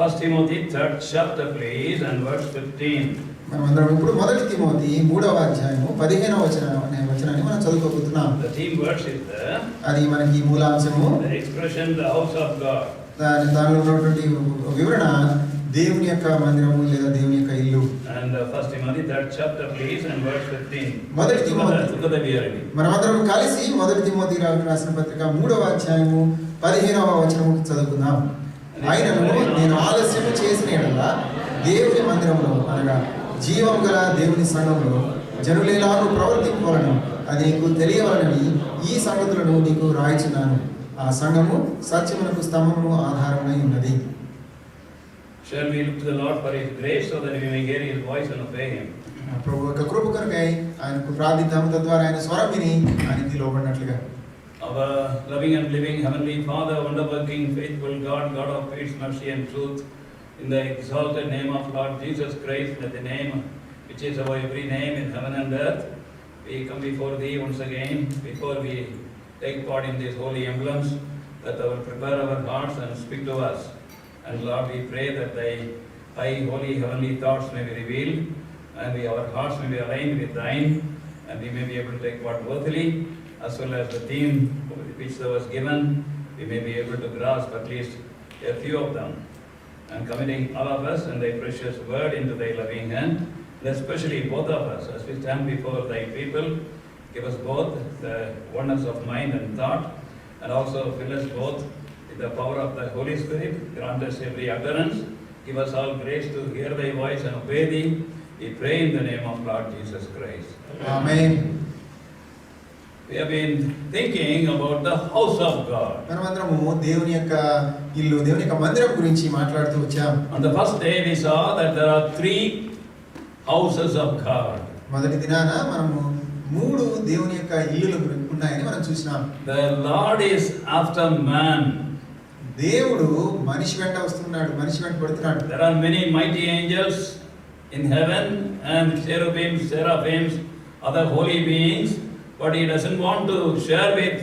1 Timothy 3rd chapter please and verse 15. మనమందరం ఇప్పుడు మొదటి తిమోతి 3వ అధ్యాయము 15వ వచనాన్ని మనం చదువుకోబోతున్నాం. The theme verse is there. అది మనకి మూలాంశము. The expression the house of God. దానిలో ఉన్నటువంటి వివరణ దేవుని యొక్క మందిరము లేదా దేవుని యొక్క ఇల్లు. And 1 Timothy 3rd chapter please and verse 15. మొదటి తిమోతి మనమందరం కలిసి మొదటి తిమోతి రాసిన పత్రిక 3వ అధ్యాయము 15వ వచనము చదువుకుందాం. ఆయనను నేను ఆలస్యం చేసిన యెడల దేవుని మందిరములో అనగా జీవం గల దేవుని సంఘంలో జనులేలాను ప్రవర్తింపవలను అది నీకు తెలియవలనని ఈ సంగతులను నీకు రాయించున్నాను. ఆ సంఘము సత్యమునకు స్తంభము ఆధారమై ఉన్నది. Shall we look to the Lord for His grace so that we may hear His voice and obey Him? ప్రభు యొక్క కృప కొరకై ఆయనకు ప్రార్థిద్దాము, తద్వారా ఆయన స్వరం విని ఆయనకి లోబడినట్లుగా. Our loving and living Heavenly Father, wonder-working, faithful God, God of peace, mercy and truth, in the exalted name of Lord Jesus Christ, in the name which is above every name in heaven and earth, we come before Thee once again, before we take part in these holy emblems, that Thou will prepare our hearts and speak to us. And Lord, we pray that Thy high, holy, heavenly thoughts may be revealed, and our hearts may be aligned with Thine, and we may be able to take part worthily, as well as the theme which Thou hast given, we may be able to grasp at least a few of them. And committing all of us and Thy precious word into Thy loving hand, and especially both of us as we stand before Thy people, give us both the oneness of mind and thought, and also fill us both with the power of the Holy Spirit. Grant us every utterance. Give us all grace to hear Thy voice and obey Thee. We pray in the name of Lord Jesus Christ. Amen. We have been thinking about the house of God. మనమందరము దేవుని యొక్క ఇల్లు, దేవుని యొక్క మందిరం గురించి మాట్లాడుతూ వచ్చాం. On the first day we saw that there are 3 houses of God. మొదటి దినాన మనము 3 దేవుని యొక్క ఇల్లులు ఉన్నాయని మనం చూసినాం. The Lord is after man. దేవుడు మనిషి వెంట వస్తున్నాడు, మనిషి వెంట పడుతున్నాడు. There are many mighty angels in heaven and cherubims, seraphims, other holy beings, but He doesn't want to share with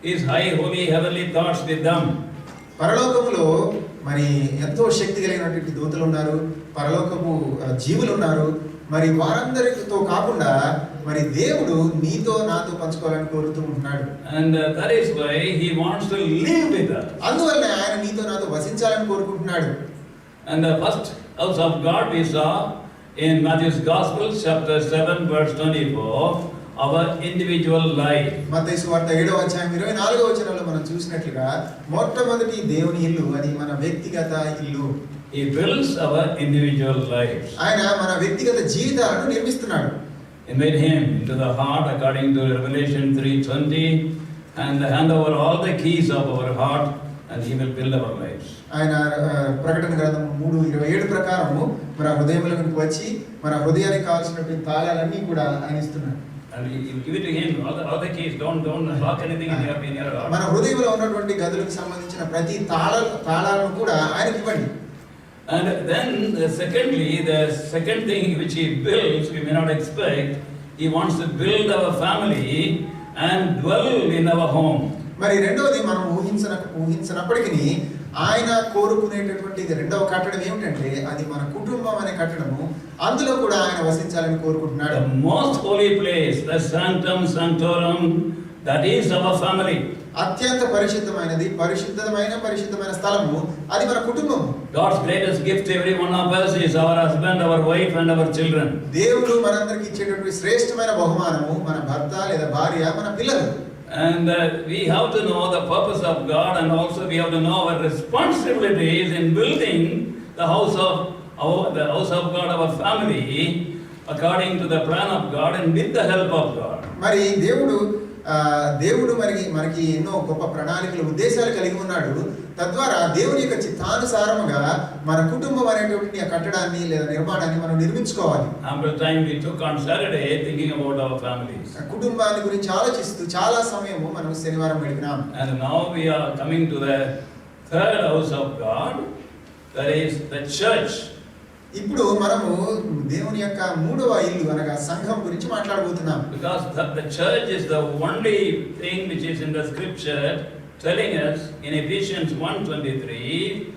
His high, holy, heavenly thoughts with them. పరలోకములో మరి ఎంతో శక్తి కలిగినటువంటి దూతలు ఉన్నారు, పరలోకపు జీవులు ఉన్నారు. మరి వారందరితో కాకుండా మరి దేవుడు నీతో నాతో పంచుకోవాలని కోరుతూ ఉంటున్నాడు. And that is why He wants to live with us. అందువల్ల ఆయన నీతో నాతో వసించాలని కోరుకుంటున్నాడు. And the first house of God we saw in Matthew's Gospel, chapter 7, verse 24, our individual life. మత్తయి సువార్త 7వ అధ్యాయం 24వ వచనంలో మనం చూసినట్లుగా మొట్టమొదటి దేవుని ఇల్లు అది మన వ్యక్తిగత ఇల్లు. He builds our individual lives. ఆయన మన వ్యక్తిగత జీవితాలను నిర్మిస్తున్నాడు. Invite Him into the heart according to Revelation 3:20 and hand over all the keys of our heart and He will build our lives. ఆయన ప్రకటన గ్రంథం 3:27 ప్రకారము మన హృదయంలోకి వచ్చి మన హృదయానికి కావాల్సినటువంటి తాళాలన్నీ కూడా ఆయన ఇస్తున్నాడు. And you give it to Him, all the keys, don't lock anything in your heart. మన హృదయంలో ఉన్నటువంటి గదులకు సంబంధించిన ప్రతి తాళాలను కూడా ఆయనకి ఇవ్వండి. And then the second thing which He builds, we may not expect, He wants to build our family and dwell in our home. మరి రెండవది మనం ఊహించనప్పటికీ ఆయన కోరుకునేటటువంటి రెండవ కట్టడం ఏమిటంటే అది మన కుటుంబం అనే కట్టడము. అందులో కూడా ఆయన వసించాలని కోరుకుంటున్నాడు. The most holy place, the sanctum sanctorum, that is our family. అత్యంత పరిశుద్ధమైనది, పరిశుద్ధమైన స్థలము అది మన కుటుంబం. God's greatest gift to every one of us is our husband, our wife and our children. దేవుడు మనందరికి ఇచ్చేటటువంటి శ్రేష్టమైన బహుమానము మన భర్త లేదా భార్య, మన పిల్లలు. And we have to know the purpose of God, and also we have to know our responsibilities in building the house of God, our family, according to the plan of God and with the help of God. మరి దేవుడు మనకి ఎన్నో గొప్ప ప్రణాళికలు, ఉద్దేశాలు కలిగి ఉన్నాడు. తద్వారా దేవుని యొక్క చిత్తానుసారముగా మన కుటుంబం అనేటువంటి ఆ కట్టడాన్ని లేదా నిర్మాణాన్ని మనం నిర్మించుకోవాలి. Ample time we took on Saturday thinking about our families. కుటుంబాన్ని గురించి ఆలోచిస్తూ చాలా సమయము మనం శనివారం గడిపినాం. And now we are coming to the third house of God, that is the church. ఇప్పుడు మనము దేవుని యొక్క 3వ ఇల్లు అనగా సంఘం గురించి మాట్లాడబోతున్నాం. Because the church is the only thing which is in the scripture telling us in Ephesians 1:23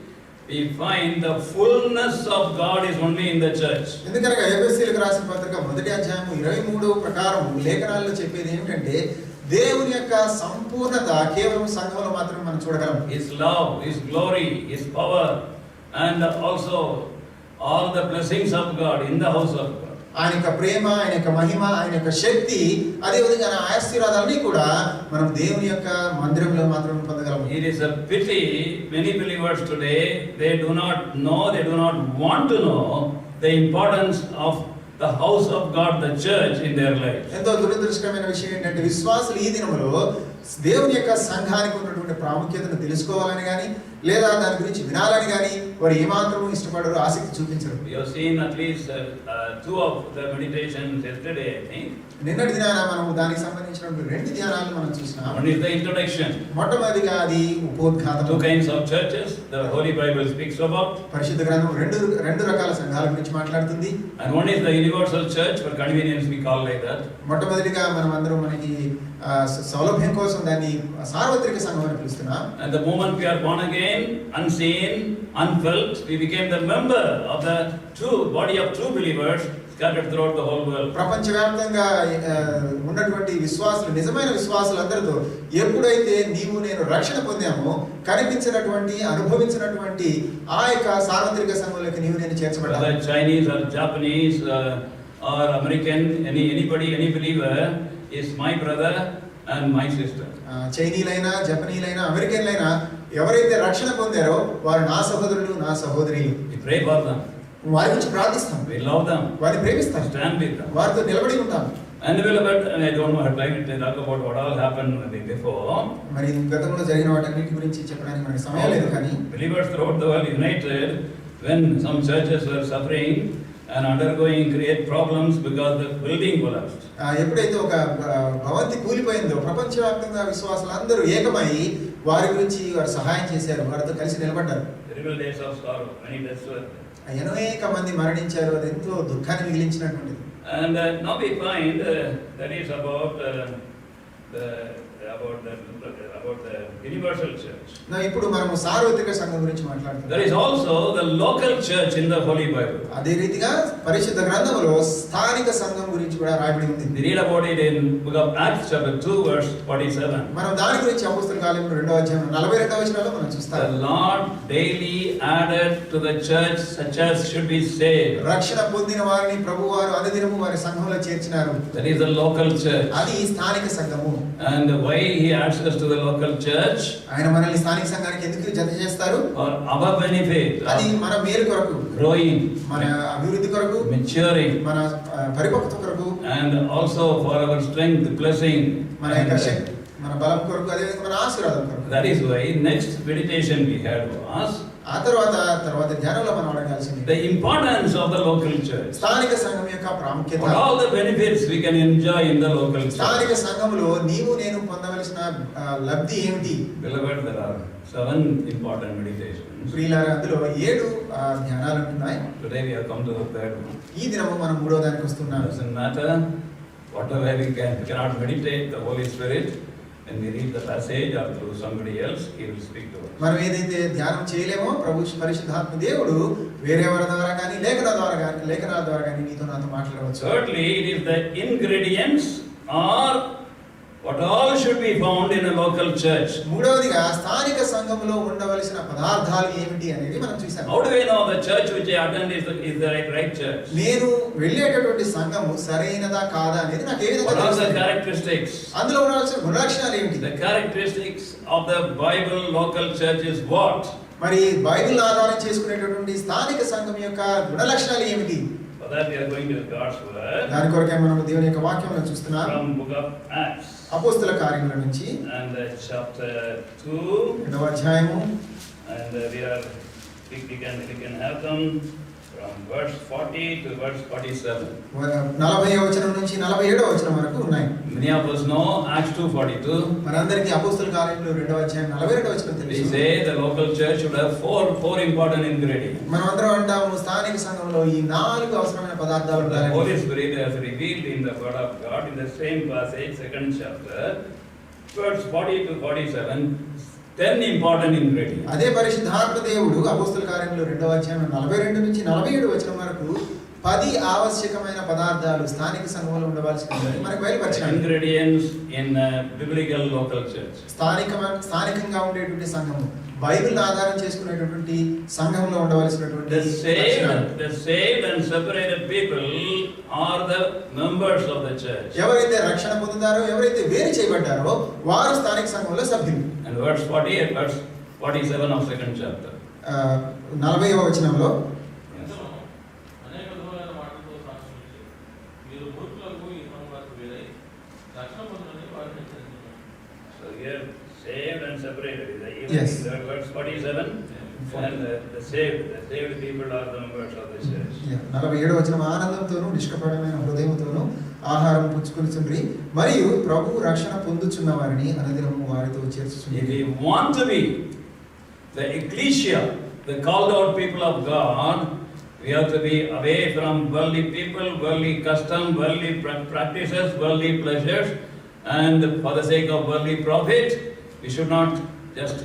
we find the fullness of God is only in the church. ఎందుకనగా ఎఫెసీయులకు రాసిన పత్రిక మొదటి అధ్యాయం 23 ప్రకారం లేఖనాల్లో చెప్పేది ఏమిటంటే దేవుని యొక్క సంపూర్ణత కేవలం సంఘంలో మాత్రమే మనం చూడగలం. His love, His glory, His power, and also all the blessings of God in the house of God. ఆయన యొక్క ప్రేమ, ఆయన యొక్క మహిమ, ఆయన యొక్క శక్తి, అదే విధంగా ఆశీర్వాదాలన్నీ కూడా మనం దేవుని యొక్క మందిరంలో మాత్రమే పొందగలం. It is a pity many believers today they do not know, they do not want to know the importance of the house of God, the church in their life. ఎంతో దురదృష్టకరమైన విషయం ఏంటంటే విశ్వాసులు ఈ దినములో దేవుని యొక్క సంఘానికి ఉన్నటువంటి ప్రాముఖ్యతను తెలుసుకోవాలని కానీ లేదా దాని గురించి వినాలని కానీ వారు ఏమాత్రం ఇష్టపడరు, ఆసక్తి చూపించరు. We have seen at least two of the meditations yesterday, I think. నిన్నటి దినాన మనం దానికి సంబంధించిన రెండు ధ్యానాలు మనం చూసినాం. One is the introduction. మొట్టమొదటిగా అది ఉపోద్ఘాతం. Two kinds of churches the Holy Bible speaks about. పరిశుద్ధ గ్రంథం రెండు రకాల సంఘాల గురించి మాట్లాడుతుంది. And one is the universal church, for convenience we call like that. మొట్టమొదటిగా మనం అందరం మనకి సౌలభ్యం కోసం దాన్ని సార్వత్రిక సంఘం అని పిలుస్తున్నాం. And the moment we are born again, unseen, unfelt, we became the member of the true body of true believers scattered throughout the whole world. ప్రపంచవ్యాప్తంగా ఉన్నటువంటి విశ్వాసులు, నిజమైన విశ్వాసులందరితో ఎప్పుడైతే నీవు నేను రక్షణ పొందామో కనిపించినటువంటి అనుభవించినటువంటి ఆ యొక్క సార్వత్రిక సంఘంలోకి నీవు నేను చేర్చబడ్డాను. Whether Chinese or Japanese or American, anybody, any believer is my brother and my sister. చైనీలైనా, జపనీలైనా, అమెరికన్లైనా ఎవరైతే రక్షణ పొందారో వారు నా సహోదరులు, నా సహోదరులు. We pray for them. వారి గురించి ప్రార్థిస్తాం. We love them. వారిని ప్రేమిస్తాం. Stand with them. వారితో నిలబడి ఉంటాం. And beloved, I don't have time to talk about what all happened before. మరి గతంలో జరిగిన వాటన్నిటి గురించి చెప్పడానికి మనకి సమయం లేదు కానీ Believers throughout the world united when some churches were suffering and undergoing great problems because the building collapsed. ఎప్పుడైతే ఒక భవంతి కూలిపోయిందో ప్రపంచవ్యాప్తంగా విశ్వాసులందరూ ఏకమై వారి గురించి వారు సహాయం చేశారు, వారితో కలిసి నిలబడ్డారు. Terrible days of sorrow, many deaths were there. అనేక మంది మరణించారు, అది ఎంతో దుఃఖాన్ని మిగిలించినటువంటిది. And now we find that is about the universal church. ఇప్పుడు మనము సార్వత్రిక సంఘం గురించి మాట్లాడుతున్నాం. There is also the local church in the Holy Bible. అదే రీతిగా పరిశుద్ధ గ్రంథములో స్థానిక సంఘం గురించి కూడా రాయబడి ఉంది. We read about it in book of Acts chapter 2 verse 47. మనం దాని గురించి అపోస్తల కార్యములు 2వ అధ్యాయం 42వ వచనంలో మనం చూస్తాం. The Lord daily added to the church such as should be saved. రక్షణ పొందిన వారిని ప్రభువారు అనుదినము వారి సంఘంలో చేర్చినారు. That is the local church. అది స్థానిక సంఘము. And why he adds us to the local church? ఆయన మనల్ని స్థానిక సంఘానికి ఎందుకు జత చేస్తారు? For our benefit. అది మన మేలు కొరకు, growing, మన అభివృద్ధి కొరకు, maturing, మన పరిపక్వత కొరకు, and also for our strength, blessing, మన యొక్క శక్తి, మన బలం కొరకు, అదే విధంగా మన ఆశీర్వాదం కొరకు. That is why next meditation we had was ఆ తర్వాత ధ్యానంలో మనం అడగాల్సింది the importance of the local church. స్థానిక సంఘం యొక్క ప్రాముఖ్యత. What all the benefits we can enjoy in the local church. స్థానిక సంఘంలో నీవు నేను పొందవలసిన లబ్ధి ఏమిటి? Beloved, there are 7 important meditations. ప్రియులారా, అందులో 7 ధ్యానాలు ఉన్నాయి. Today we have come to the third one. ఈ దినము మనం 3వ దానికి వస్తున్నాం. Doesn't matter whatever we cannot meditate the Holy Spirit. When we read the passage or through somebody else, he will speak to us. మనం ఏదైతే ధ్యానం చేయలేమో ప్రభు పరిశుద్ధాత్మ దేవుడు వేరే వారి ద్వారా కానీ లేఖనాల ద్వారా కానీ నీతో నాతో మాట్లాడవచ్చు. Thirdly, it is the ingredients or what all should be found in a local church. మూడవదిగా స్థానిక సంఘములో ఉండవలసిన పదార్థాలు ఏమిటి అనేది మనం చూసాం. How do we know the church which I attend is the right church? నేను వెళ్ళేటటువంటి సంఘము సరైనదా కాదా అనేది నాకు ఏ విధంగా What are the తెలుస్తుంది? characteristics? అందులో ఉండవలసిన గుణలక్షణాలు ఏమిటి? The characteristics of the Bible local church is what? మరి బైబిల్ ఆధారం చేసుకునేటటువంటి స్థానిక సంఘం యొక్క గుణలక్షణాలు ఏమిటి? For that we are going to God's word. దాని కొరకే మనం దేవుని యొక్క వాక్యమును చూస్తున్నాం. From book of Acts. అపోస్తల కార్యముల నుంచి And chapter 2. 2వ అధ్యాయము. And we can have them from verse 40 to verse 47. 40వ వచనం నుంచి 47వ వచనం వరకు ఉన్నాయి. Many of us know Acts 2:42. మనందరికీ అపోస్తల కార్యములు 2వ అధ్యాయం 42వ వచనం We తెలుసు. say the local church should have four important ingredients. మనమందరం అంటాము స్థానిక సంఘంలో ఈ 4 అవసరమైన పదార్థాలు The ఉండాలి. Holy Spirit has revealed in the Word of God in the same passage, 2nd chapter, verse 40 to 47. 10 important ingredients. అదే పరిశుద్ధాత్మ దేవుడు అపోస్తల కార్యములు 2వ అధ్యాయం 42 నుంచి 47 వచనం వరకు 10 ఆవశ్యకమైన పదార్థాలు స్థానిక సంఘంలో ఉండవలసినవి మనకు బయలుపరిచాడు. Ingredients in biblical local church. స్థానికంగా ఉండేటువంటి సంఘము, బైబిల్ ఆధారం చేసుకునేటటువంటి సంఘంలో ఉండవలసినటువంటి The saved and separated people are the members of the church. ఎవరైతే రక్షణ పొందుతారో, ఎవరైతే వేరు చేయబడ్డారో వారు స్థానిక సంఘంలో సభ్యులు. And verse 40 and verse 47 of 2nd chapter. 40వ వచనంలో So here saved and separated. Yes. Verse 47 and the saved people are the members of the church. 47వ వచనం, ఆనందంతోను నిష్కపటమైన హృదయముతోను ఆహారం పుచ్చుకొనుచుండ్రి మరియు ప్రభు రక్షణ పొందుచున్న వారిని అనుదినము వారితో చేర్చుచుండ్రి. If we want to be the ecclesia, the called out people of God, we have to be away from worldly people, worldly custom, worldly practices, worldly pleasures, and for the sake of worldly profit, we should not just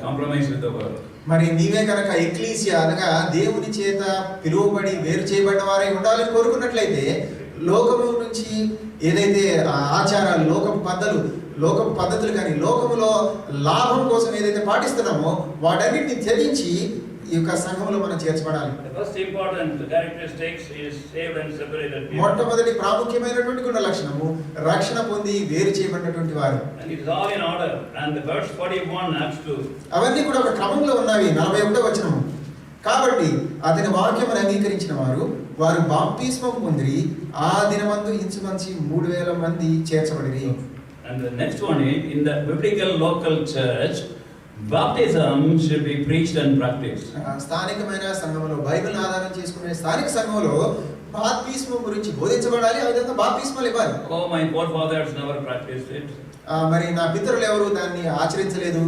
compromise with the world. మరి నీవే కనుక ecclesia అనగా దేవుని చేత పిలువబడి వేరు చేయబడిన వారై ఉండాలని కోరుకున్నట్లయితే లోకము నుంచి ఏదైతే ఆచారాలు, లోకపు పద్ధతులు కానీ లోకములో లాభం కోసం ఏదైతే పాటిస్తున్నామో వాటన్నిటిని త్యజించి ఈ యొక్క సంఘంలో మనం చేర్చబడాలి. The first important characteristics is saved and separated people. మొట్టమొదటి ప్రాముఖ్యమైనటువంటి గుణ లక్షణము రక్షణ పొంది వేరు చేయబడినటువంటి వారు. And it is all in order. And the verse 41 Acts 2. అవన్నీ కూడా ఒక క్రమంలో ఉన్నవి. 41వ వచనము, కాబట్టి అతని వాక్యమును అంగీకరించిన వారు బాప్తిస్మం పొందిరి, ఆ దినమందు ఇంచుమించు 3000 మంది చేర్చబడిరి. And the next one is in the biblical local church, baptism should be preached and practiced. స్థానికమైన సంఘంలో బైబిల్ ఆధారం చేసుకునే స్థానిక సంఘంలో బాప్తిస్మం గురించి బోధించబడాలి. ఆ విధంగా బాప్తిస్మాలు ఇవ్వాలి. Oh, my forefathers never practiced it. మరి నా పితరులు ఎవరు దాన్ని ఆచరించలేదు.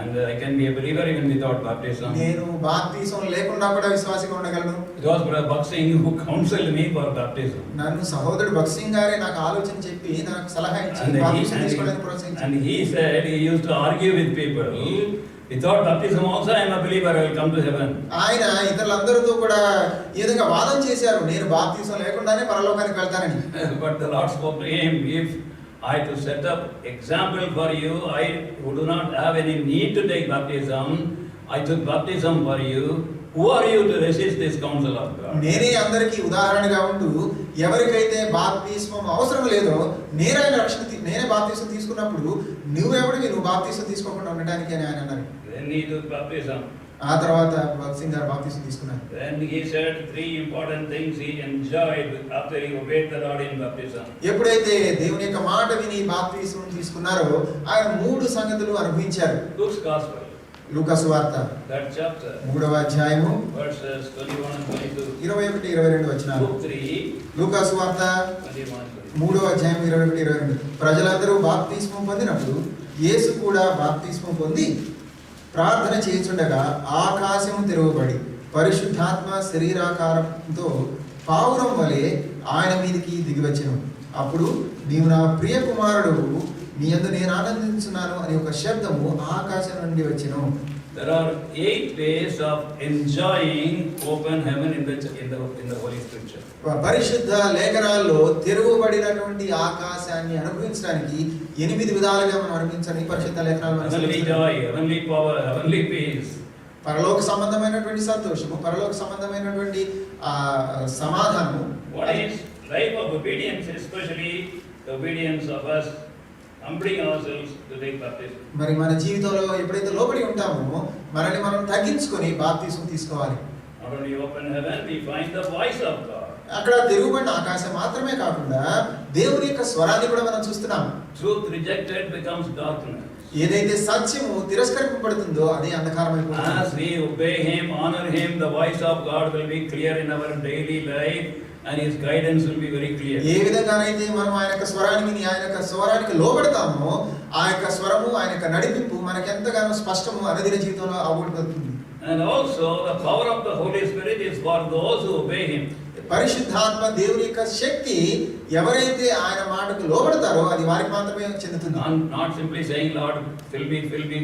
And I can be a believer even without baptism. నేను బాప్తిస్మం లేకుండా కూడా విశ్వాసిగా ఉండగలను. It was Brother Bhaksin who counseled me for baptism. నన్ను సహోదరుడు భక్సింగ్ గారే నాకు ఆలోచన చెప్పి నాకు సలహా ఇచ్చి బాప్తిస్మం తీసుకోవడానికి ప్రోత్సహించారు. And he said he used to argue with people. Without baptism also I am a believer, I will come to heaven. ఆయన ఇతరులందరితో కూడా ఈ విధంగా వాదన చేశారు, నేను బాప్తిస్మం లేకుండానే పరలోకానికి వెళ్తానని. But the Lord spoke to him, if I to set up example for you, I who do not have any need to take baptism, I took baptism for you. Who are you to resist this counsel of God? నేనే అందరికీ ఉదాహరణగా ఉంటూ ఎవరికైతే బాప్తిస్మం అవసరం లేదో నేనే బాప్తిస్మం తీసుకున్నప్పుడు నువ్వెవడివి నువ్వు బాప్తిస్మం తీసుకోకుండా ఉండడానికి అని ఆయన అన్నారు. Then he took baptism. ఆ తర్వాత భక్సింగ్ గారు బాప్తిస్మం తీసుకున్నారు. Then he said 3 important things he enjoyed after he obeyed the Lord in baptism. ఎప్పుడైతే దేవుని యొక్క మాట విని బాప్తిస్మం తీసుకున్నారో ఆయన 3 సంగతులు అనుభవించారు. Luke's Gospel, లూకా సువార్త that chapter, 3వ అధ్యాయము verses 21 and 22. 21-22 వచనాలు. Luke 3, లూకా సువార్త 21 and 22. 3వ అధ్యాయం 21-22. ప్రజలందరూ బాప్తిస్మం పొందినప్పుడు యేసు కూడా బాప్తిస్మం పొంది ప్రార్థన చేయుచుండగా ఆకాశము తెరవబడి పరిశుద్ధాత్మ శరీరాకారంతో పావురం వలె ఆయన మీదకి దిగివచ్చెను. అప్పుడు నీవు నా ప్రియ కుమారుడు, నీ యందు నేను ఆనందించున్నాను అని ఒక శబ్దము ఆకాశం నుండి వచ్చెను. There are 8 ways of enjoying open heaven in the Holy Scripture. పరిశుద్ధ లేఖనాల్లో తెరవబడినటువంటి ఆకాశాన్ని అనుభవించడానికి 8 విధాలుగా మనం అనుభవించాలి. పరిశుద్ధ లేఖనాలు Heavenly joy, heavenly power, heavenly peace. పరలోక సంబంధమైనటువంటి సంతోషము, పరలోక సంబంధమైనటువంటి సమాధానము. What is life of obedience, especially the obedience of us humbling ourselves to take baptism. మరి మన జీవితంలో ఎప్పుడైతే లోబడి ఉంటామో మనల్ని మనం తగ్గించుకొని బాప్తిస్మం తీసుకోవాలి. Not only open heaven, we find the voice of God. అక్కడ తెరువబడిన ఆకాశం మాత్రమే కాకుండా దేవుని యొక్క స్వరాన్ని కూడా మనం చూస్తున్నాం. Truth rejected becomes darkness. ఏదైతే సత్యము తిరస్కరింపబడుతుందో అదే అంధకారం అయిపోతుంది. As we obey him, honor him, the voice of God will be clear in our daily life and his guidance will be very clear. ఏ విధంగానైతే మనం ఆయన యొక్క స్వరాన్ని విని ఆయన యొక్క స్వరానికి లోబడతామో ఆ యొక్క స్వరము ఆయన యొక్క నడిపింపు మనకి ఎంతగానో స్పష్టము అనుదిన జీవితంలో అవబడుతుంది. And also the power of the Holy Spirit is for those who obey him. పరిశుద్ధాత్మ దేవుని యొక్క శక్తి ఎవరైతే ఆయన మాటకు లోబడతారో అది వారికి మాత్రమే చెందుతుంది. Not simply saying, Lord, fill me,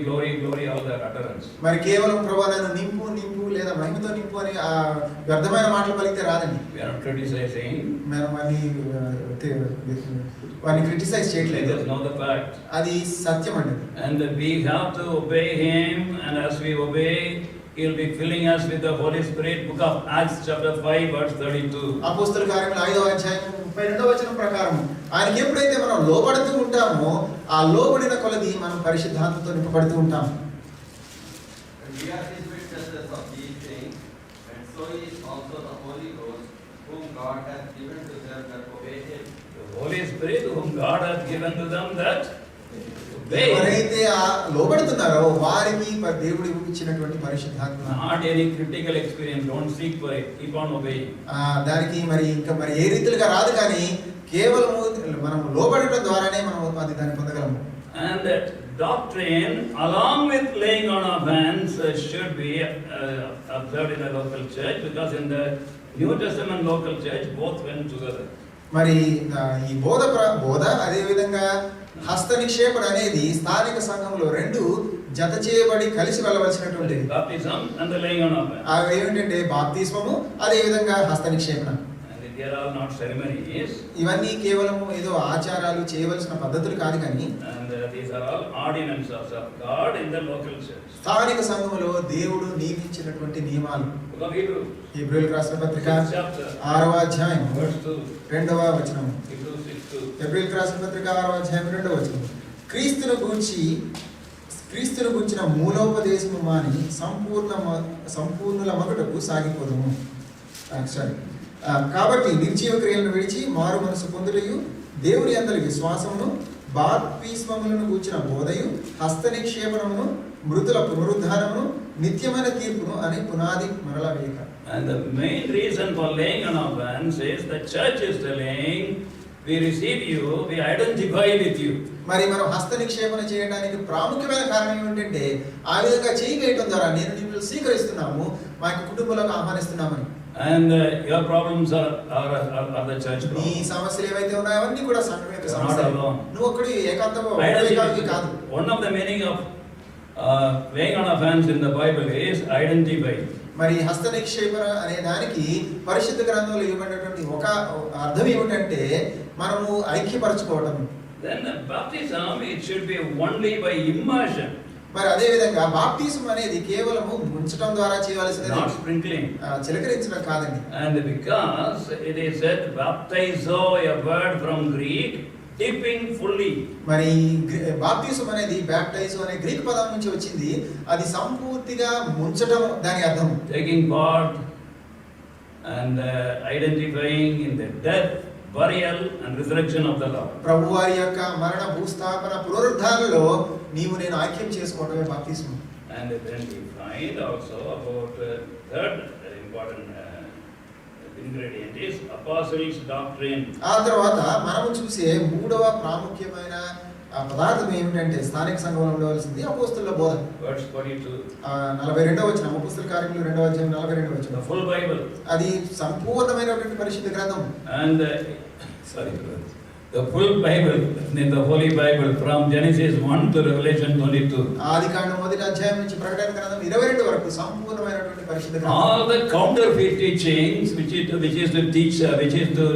glory, glory, all that utterance. మరి కేవలం ప్రభువా నన్ను నింపు నింపు లేదా మహిమతో నింపు అని ఆ వ్యర్థమైన మాటలు పలికితే రాదండి. We are not criticizing. మనం వారిని క్రిటిసైజ్ చేయట్లేదు. Let us know the fact. అది సత్యం అండి. And we have to obey him, and as we obey, he will be filling us with the Holy Spirit. Book of Acts chapter 5 verse 32. అపోస్తల కార్యములు 5వ అధ్యాయం 32వ వచనం ప్రకారం ఆయనకి ఎప్పుడైతే మనం లోబడుతూ ఉంటామో ఆ లోబడిన కొలది మనం పరిశుద్ధాత్మతో నింపబడుతూ ఉంటాం. We are his witnesses of these things, and so is also the Holy Ghost, whom God has given to them that obey him. The Holy Spirit whom God has given to them that obey. ఎవరైతే ఆ లోబడుతున్నారో వారికి దేవుడు ఇచ్చినటువంటి పరిశుద్ధాత్మ. Not any critical experience, don't seek for it, keep on obeying. దానికి ఇంకా ఏ రీతిలుగా రాదు, కానీ కేవలము మనం లోబడటం ద్వారానే మనం దాన్ని పొందగలము. And that doctrine along with laying on of hands should be observed in a local church, because in the New Testament local church both went together. మరి ఈ బోధ అదే విధంగా హస్త నిక్షేపణ అనేది స్థానిక సంఘంలో రెండు జత చేయబడి కలిసి వెళ్ళవలసినటువంటిది. Baptism and the laying on of hands. అవి ఏమిటంటే బాప్తిస్మము అదే విధంగా హస్త నిక్షేపణ. They are all not ceremonies. ఇవన్నీ కేవలం ఏదో ఆచారాలు చేయవలసిన పద్ధతులు కాదు, కానీ And these are all ordinances of God in the local church. స్థానిక సంఘములో దేవుడు నియమించినటువంటి నియమాలు. హెబ్రీయులకు రాసిన పత్రిక 6వ అధ్యాయం 2వ వచనం. హెబ్రీయులకు రాసిన పత్రిక 6వ అధ్యాయం 2వ వచనం. క్రీస్తును గూర్చిన మూలోపదేశము మాని సంపూర్ణుల మగుటకు సాగిపోదము. కాబట్టి నిర్జీవ క్రియలను విడిచి మారు మనసు పొందుటయు దేవుని యందలి విశ్వాసమును బాప్తిస్మములను గూర్చిన బోధయు హస్త నిక్షేపణమును మృతుల పునరుద్ధానమును నిత్యమైన తీర్పును అని పునాది మరలా వేయక. And the main reason for laying on of hands is the church is telling, we receive you, we identify with you. మరి మనం హస్త నిక్షేపణ చేయడానికి ప్రాముఖ్యమైన కారణం ఏమిటంటే ఆ విధంగా చేయవేయటం ద్వారా నేను నిన్ను స్వీకరిస్తున్నాము, మా కుటుంబంలోకి ఆహ్వానిస్తున్నామని. And your problems are the church నీ problems. సమస్యలు ఏవైతే ఉన్నాయో అవన్నీ కూడా సంఘం యొక్క సమస్యలు. నువ్వు ఒక్కడి ఏకాంతంగా కాదు. One of the meaning of laying on of hands in the Bible is identify. మరి హస్త నిక్షేపణ అనే దానికి పరిశుద్ధ గ్రంథంలో ఇవ్వబడినటువంటి ఒక అర్థం ఏమిటంటే మనము ఐక్యపరచుకోవడం. Then the baptism, it should be only by immersion. మరి అదే విధంగా బాప్తిజం అనేది కేవలము ముంచడం ద్వారా చేయవలసినది, not sprinkling. చిలకరించడం కాదండి. And because it is said baptizo, a word from Greek, dipping fully. మరి బాప్తిజం అనేది బ్యాప్టైజో అనే గ్రీక్ పదం నుంచి వచ్చింది. అది సంపూర్తిగా ముంచడం దాని అర్థం. Taking part and identifying in the death, burial and resurrection of the Lord. ప్రభువారి యొక్క మరణ భూస్థాపన పునరుద్ధానంలో నీవు నేను ఐక్యం చేసుకోవడమే బాప్తిజం. And then we find also about third important ingredient is apostles' doctrine. ఆ తర్వాత మనము చూసే మూడవ ప్రాముఖ్యమైన పదార్థం ఏమిటంటే స్థానిక సంఘంలో ఉండవలసింది అపోస్తలుల బోధ. Verse 42. 42వ వచనం, అపోస్తల కార్యములు 2వ అధ్యాయం 42వ వచనం. The full Bible. అది సంపూర్ణమైనటువంటి పరిశుద్ధ గ్రంథం. And the full Bible, in the Holy Bible, from Genesis 1 to Revelation 22. ఆదికాండం 1వ అధ్యాయం నుంచి ప్రకటన గ్రంథం 22 వరకు సంపూర్ణమైనటువంటి పరిశుద్ధ గ్రంథం. All the counterfeit teachings which is to teach, which is to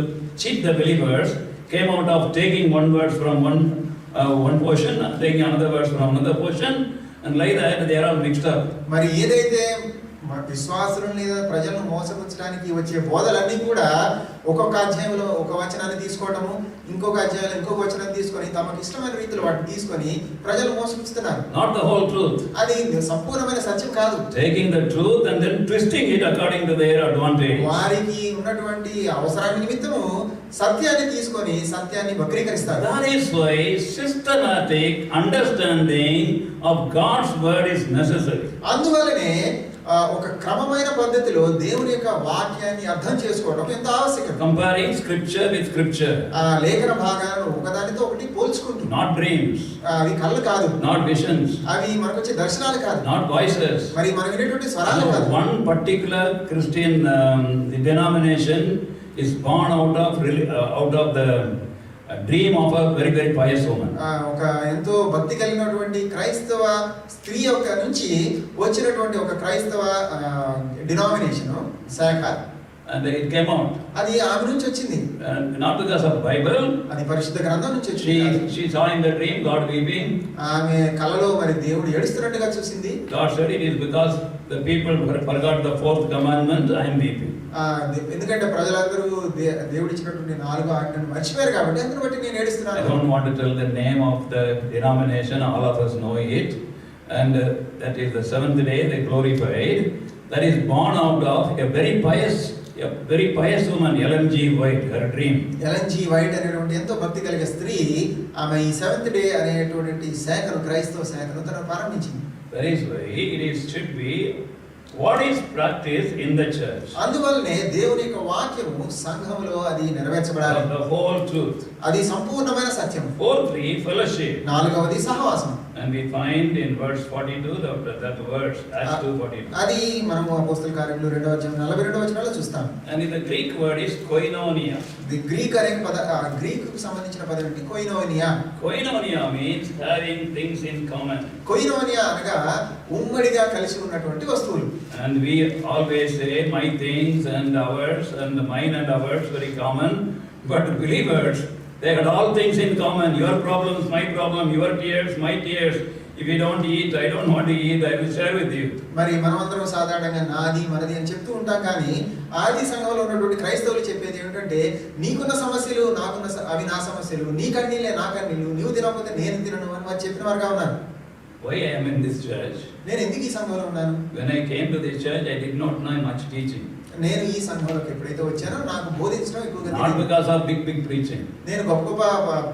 cheat the believers, came out of taking one verse from one portion, taking another verse from another portion, and like that they are all mixed up. మరి ఏదైతే విశ్వాసులను లేదా ప్రజలను మోసపుచ్చడానికి వచ్చే బోధలన్నీ కూడా ఒక్కొక్క అధ్యాయంలో ఒక వచనాన్ని తీసుకోవటము, ఇంకొక అధ్యాయంలో ఇంకొక వచనాన్ని తీసుకొని తమకు ఇష్టమైన రీతిలో వాటిని తీసుకొని ప్రజలు మోసపుచ్చుతున్నారు. Not the whole truth. అది సంపూర్ణమైన సత్యం కాదు. Taking the truth and then twisting it according to their advantage. వారికి ఉన్నటువంటి అవసరాన్ని నిమిత్తము సత్యాన్ని తీసుకొని సత్యాన్ని వక్రీకరిస్తారు. That is why systematic understanding of God's word is necessary. అందువల్లనే ఒక క్రమమైన పద్ధతిలో దేవుని యొక్క వాక్యాన్ని అర్థం చేసుకోవడం ఎంత ఆవశ్యకం. Comparing scripture with scripture. లేఖన భాగాలను ఒకదానితో ఒకటి పోల్చుకుంటూ. Not dreams. అవి కళ్ళు కాదు. Not visions. అవి మనకు వచ్చే దర్శనాలు కాదు. Not voices. మరి మనకు వినేటువంటి స్వరాలు కాదు. One particular Christian denomination is born out of the dream of a very, very pious woman. ఒక ఎంతో భక్తి కలిగినటువంటి క్రైస్తవ స్త్రీ యొక్క నుంచి వచ్చినటువంటి ఒక క్రైస్తవ డినామినేషన్ శాఖ. And it came out. అది ఆమె నుంచి వచ్చింది. Not because of Bible. అది పరిశుద్ధ గ్రంథం నుంచి వచ్చింది. She saw in the dream God weeping. ఆమె కలలో మరి దేవుడు ఏడుస్తున్నట్టుగా చూసింది. God said it is because the people forgot the fourth commandment, I am weeping. ఎందుకంటే ప్రజలందరూ దేవుడు ఇచ్చినటువంటి 4వ ఆజ్ఞను మర్చిపోయారు కాబట్టి అందుని బట్టి నేను ఏడుస్తున్నాను. I don't want to tell the name of the denomination, all of us know it, and that is the seventh day they glorified. That is born out of a very pious woman, Ellen G. White, her dream. Ellen G. White అనేటువంటి ఎంతో భక్తి కలిగిన స్త్రీ ఆమె ఈ seventh day అనేటువంటి శాఖను క్రైస్తవ శాఖను తను ప్రారంభించింది. That is why it should be what is practiced in the church. అందువల్లనే దేవుని యొక్క వాక్యము సంఘములో అది నెరవేర్చబడాలి. The whole truth. అది సంపూర్ణమైన సత్యం. Fourthly, fellowship. 4వది సహవాసం. And we find in verse 42 that verse, Acts 2:42. అది మనము అపోస్తల కార్యములు 2వ అధ్యాయం 42వ వచనంలో చూస్తాం. And in the Greek word is koinonia. The Greek అనే గ్రీక్ కు సంబంధించిన పదం ఏంటి? koinonia. Koinonia means having things in common. koinonia అనగా ఉమ్మడిగా కలిసి ఉన్నటువంటి వస్తువులు. And we always say my things and ours and mine and ours very common, but believers they had all things in common. Your problems, my problem, your tears, my tears. If you don't eat, I don't want to eat, I will share with you. మరి మనమందరం సాధారణంగా నాది మనది అని చెప్తూ ఉంటాం, కానీ ఆది సంఘంలో ఉన్నటువంటి క్రైస్తవులు చెప్పేది ఏమిటంటే నీకున్న సమస్యలు నాకున్న అవి నా సమస్యలు, నీ కన్నీళ్ళే నా కన్నీళ్ళు, నీవు తినకపోతే నేను తినను అని వారు చెప్పిన వారుగా ఉన్నారు. Why I am in this church? నేను ఎందుకు ఈ సంఘంలో ఉన్నాను? When I came to this church, I did not know much teaching. నేను ఈ సంఘంలోకి ఎప్పుడైతే వచ్చానో నాకు బోధించడం ఎక్కువగా Not because of big preaching. నేను గొప్ప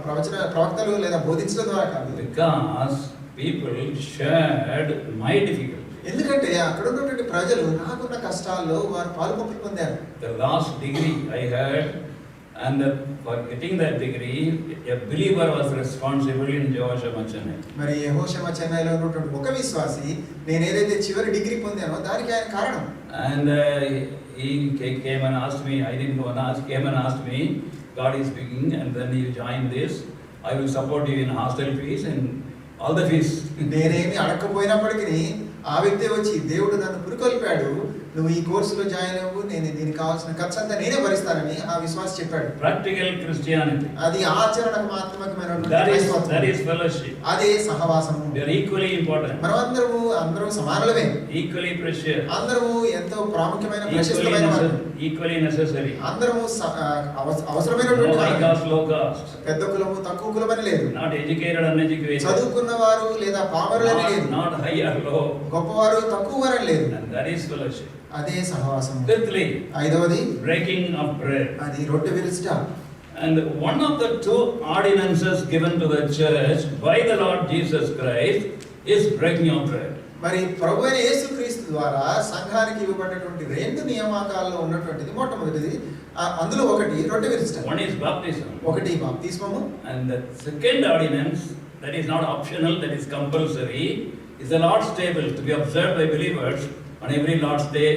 ప్రవక్తలు లేదా బోధించడం ద్వారా కాదు. Because people shared my difficulty. ఎందుకంటే అక్కడ ఉన్నటువంటి ప్రజలు నాకున్న కష్టాల్లో వారు పాలుపంపులు పొందారు. The last degree I had, and for getting that degree, a believer was responsible in Jehoshaphat Chennai. మరి యెహోషాఫాత్ చెన్నైలో ఉన్నటువంటి ఒక విశ్వాసి నేను ఏదైతే చివరి డిగ్రీ పొందానో దానికి ఆయన కారణం. And he came and asked me, I didn't go and ask, came and asked me, God is speaking, and then you join this, I will support you in hostel fees and all the fees. నేనేమి అడగకపోయినప్పటికీ ఆ వ్యక్తి వచ్చి దేవుడు నన్ను పురికొల్పాడు, నువ్వు ఈ కోర్సులో join అవ్వు, నేను దీనికి కావాల్సిన ఖర్చు అంతా నేనే భరిస్తానని ఆ విశ్వాసి చెప్పాడు. Practical Christianity. అది ఆచరణకు మాత్రమే. That is fellowship. అదే సహవాసము. They are equally important. అందరూ సమానులమే. Equally precious. అందరూ ఎంతో ప్రాముఖ్యమైన ప్రశస్తమైన వారు. Equally necessary. అందరూ అవసరమైనటువంటి high caste, low caste. పెద్ద కులము తక్కువ కులమని లేదు. Not educated, uneducated. చదువుకున్న వారు లేదా పామరులని లేదు. Not high or low. గొప్పవారు తక్కువ వారని లేదు. And that is fellowship. అదే సహవాసం. Fifthly, 5వది breaking of bread. అది రొట్టె విరుచుట. And one of the two ordinances given to the church by the Lord Jesus Christ is breaking of bread. మరి ప్రభువైన యేసుక్రీస్తు ద్వారా సంఘానికి ఇవ్వబడినటువంటి 2 నియామకాల్లో ఉన్నటువంటిది మొట్టమొదటిది, అందులో ఒకటి రొట్టె విరుచుట. One is baptism. ఒకటి బాప్తిస్మము. And the second ordinance, that is not optional, that is compulsory, is the Lord's table to be observed by believers on every Lord's day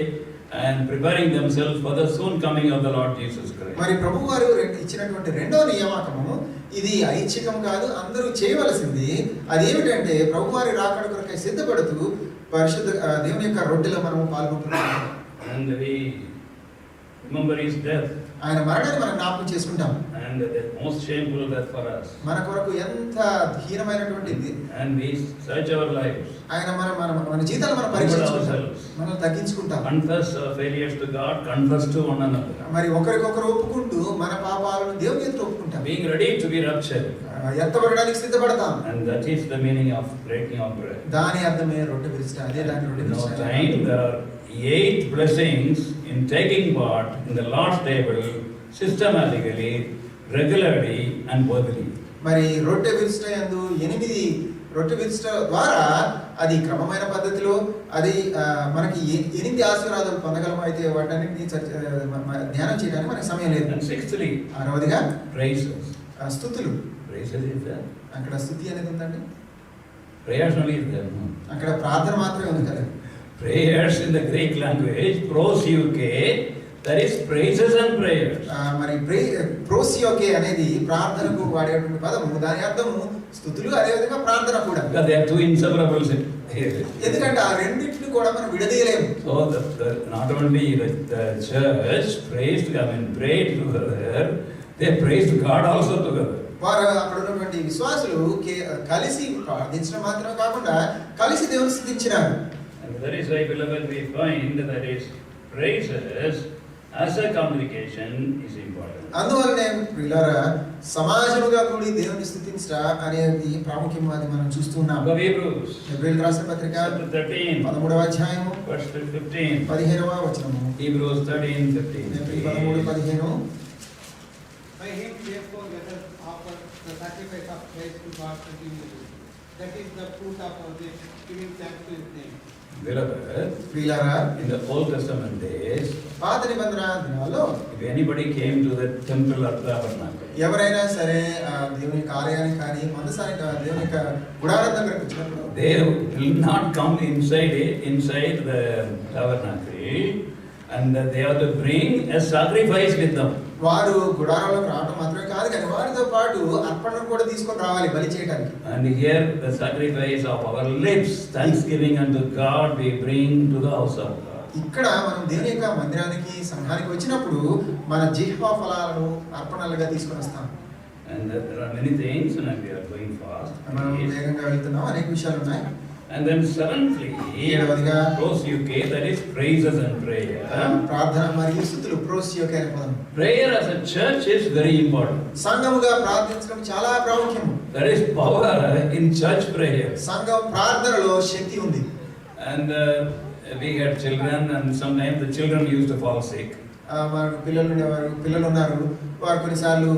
and preparing themselves for the soon coming of the Lord Jesus Christ. మరి ప్రభువారు ఇచ్చినటువంటి రెండవ నియామకము ఇది ఐచ్ఛికం కాదు, అందరూ చేయవలసింది. అదేమిటంటే ప్రభువారి రాకడ కొరకై సిద్ధపడుతూ పరిశుద్ధ దేవుని యొక్క రొట్టెలో మనము పాల్గొంటున్నాము. And we remember his death. ఆయన మరణాన్ని మనం జ్ఞాపకం చేసుకుంటాం. And the most shameful death for us. మన కొరకు ఎంత హీనమైనటువంటిది. And we search our lives. ఆయన మన జీవితాలు మనం పరీక్షించుకుంటాం, మనం తగ్గించుకుంటాం. Confess our failures to God, confess to one another. మరి ఒకరికొకరు ఒప్పుకుంటూ మన పాపాలను దేవుని ఎదుట ఒప్పుకుంటాం. Being ready to be raptured. ఎత్తబడడానికి సిద్ధపడతాం. And that is the meaning of breaking of bread. దాని అర్థమే రొట్టె విరుచుట. అదే దాని రొట్టె విరుచుట. No time, there are 8 blessings in taking part in the Lord's table systematically, regularly and worthily. మరి రొట్టె విరుచుట యందు 8 రొట్టె విరుచుట ద్వారా అది క్రమమైన పద్ధతిలో అది మనకి 8 ఆశీర్వాదాలు పొందగలము. అయితే వాటన్నిటిని ధ్యానం చేయడానికి మనకి సమయం లేదు. And sixthly, 6వదిగా praises. స్తుతులు. Praises is there. అక్కడ స్తుతి అనేది ఉందండి. Prayers only is there. అక్కడ ప్రార్థన మాత్రమే ఉంది కదా. Prayers in the Greek language, proseuche, That is praises and prayers. మరి ప్రోసియోకే అనేది ప్రార్థనకు వాడేటువంటి పదము, దాని అర్థము స్తుతులు, అదే విధంగా ప్రార్థన కూడా. Because they are two inseparables. ఎందుకంటే ఆ రెండింటిని కూడా మనం విడదీయలేము. So not only the church prayed together, they praised God also together. వారు అక్కడ ఉన్నటువంటి విశ్వాసులు కలిసి ప్రార్థించడం మాత్రమే కాకుండా కలిసి దేవుని స్తుతించినారు. And that is why, beloved, we find that is praises as a communication is important. అందువల్లనే ప్రియులారా సమాజముగా కూడి దేవుని స్తుతించడం అనేది ప్రాముఖ్యం అని మనం చూస్తున్నాం. Hebrews హెబ్రీయులకు రాసిన పత్రిక 13 13వ అధ్యాయము verse 15. 15వ వచనము. Hebrews 13:15. Hebrew 13:15. By him therefore let us offer the sacrifice of praise to God continually. That is the fruit of our lips, giving thanks to his name. Beloved, ప్రియులారా in the Old Testament days, పాత నిబంధన దినాల్లో if anybody came to the temple or tabernacle, ఎవరైనా సరే దేవుని కార్యానికి కానీ మందసానికి దేవుని యొక్క గుడారం దగ్గరకు వచ్చినప్పుడు they will not come inside the tabernacle, and they have to bring a sacrifice with them. వారు గుడారంలోకి రావడం మాత్రమే కాదు కానీ వారితో పాటు అర్పణను కూడా తీసుకొని రావాలి బలి చేయడానికి. And here the sacrifice of our lips, thanksgiving unto God, we bring to the house of God. ఇక్కడ మనం దేవుని యొక్క మందిరానికి సంఘానికి వచ్చినప్పుడు మన జిహ్వా ఫలాలను అర్పణలుగా తీసుకొని వస్తాం. And there are many things, and we are going fast. మనం వేగంగా వెళ్తున్నాం, అనేక విషయాలు ఉన్నాయి. And then seventhly, ఏడవదిగా proseuche, that is praises and prayer. ప్రార్థన మరియు స్తుతులు, ప్రోసియోకే అనే పదం. Prayer as a church is very important. సంఘముగా ప్రార్థించడం చాలా ప్రాముఖ్యం. There is power in church prayer. సంఘం ప్రార్థనలో శక్తి ఉంది. And we had children, and sometimes the children used to fall sick. మనకు పిల్లలు ఉన్నారు, వారు కొన్నిసార్లు